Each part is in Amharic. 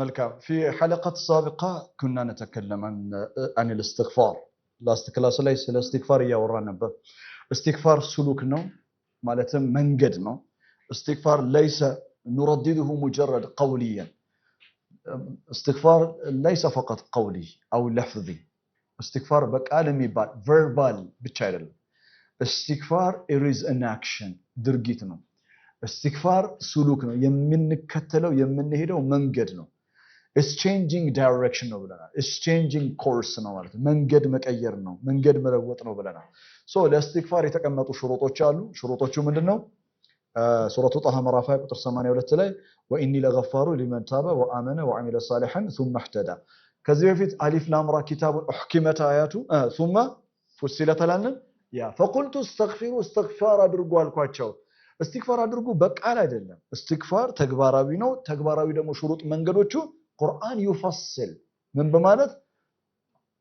ملكام في حلقة سابقة كنا نتكلم عن الاستغفار لاست كلاس ليس الاستغفار يا ورانا استغفار سلوك نو معناتها منقد نو استغفار ليس نردده مجرد قوليا استغفار ليس فقط قولي أو لفظي استغفار بقالم يبال verbal بتشايل استغفار it is an action درجيت نو استغفار سلوك نو يمنكتلو يمنهدو منقد نو it's changing direction ነው ብለናል it's changing course ነው ማለት መንገድ መቀየር ነው መንገድ መለወጥ ነው ብለናል ሶ ለእስትግፋር የተቀመጡ ሽሩጦች አሉ ሽሩጦቹ ምንድነው ሱረቱ ጣሃ ምዕራፍ 2 ቁጥር 82 ላይ واني لغفار لمن تاب وامن وعمل صالحا ثم اهتدى ከዚህ በፊት አሊፍ ላም ራ ኪታቡ احكمت آياته ثم فصلت لنا يا فقلت استغفروا استغفار አድርጉ አልኳቸው استغفار አድርጉ በቃል አይደለም استغفار ተግባራዊ ነው ተግባራዊ ደግሞ ሽሩጥ መንገዶቹ ቁርአን ይፈስል ምን በማለት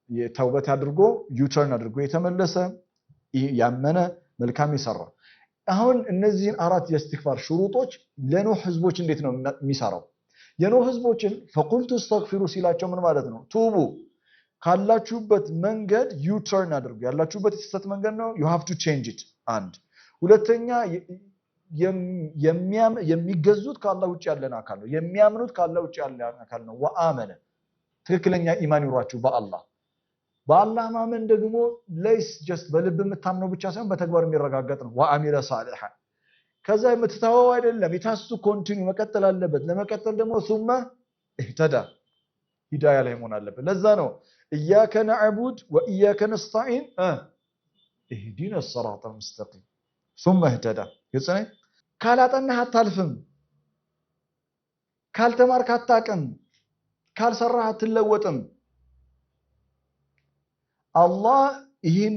የተውበት አድርጎ ዩተርን አድርጎ የተመለሰ ያመነ መልካም ይሰራ አሁን እነዚህን አራት የእስትግፋር ሽሩጦች ለኖህ ህዝቦች እንዴት ነው የሚሰራው የኖህ ህዝቦችን فقلت استغفروا ሲላቸው ምን ማለት ነው ቱቡ ካላችሁበት መንገድ ዩተርን አድርጉ ያላችሁበት የተሰተ መንገድ ነው you have to change it አንድ ሁለተኛ የሚገዙት ካላህ ውጭ ያለና አካል ነው የሚያምኑት ካላህ ውጭ ያለና አካል ነው ወአመነ ትክክለኛ ኢማን ይሯችሁ በአላህ ማመን ደግሞ ለይስ just በልብ የምታምነው ብቻ ሳይሆን በተግባር የሚረጋገጥ ነው ወአሚለ ሳሊሃ ከዛ የምትታወው አይደለም የታሱ ኮንቲኒው መቀጠል አለበት ለመቀጠል ደግሞ ثم اهتدى ሂዳያ ላይ መሆን አለበት ለዛ ነው ኢያከ ነዕቡድ ወኢያከ ነስታዒን اهدنا الصراط المستقيم ثم اهتدى ይጽኔ ካላጠናህ አታልፍም ካልተማርክ አታቅም ካልሰራህ አትለወጥም አላህ ይሄን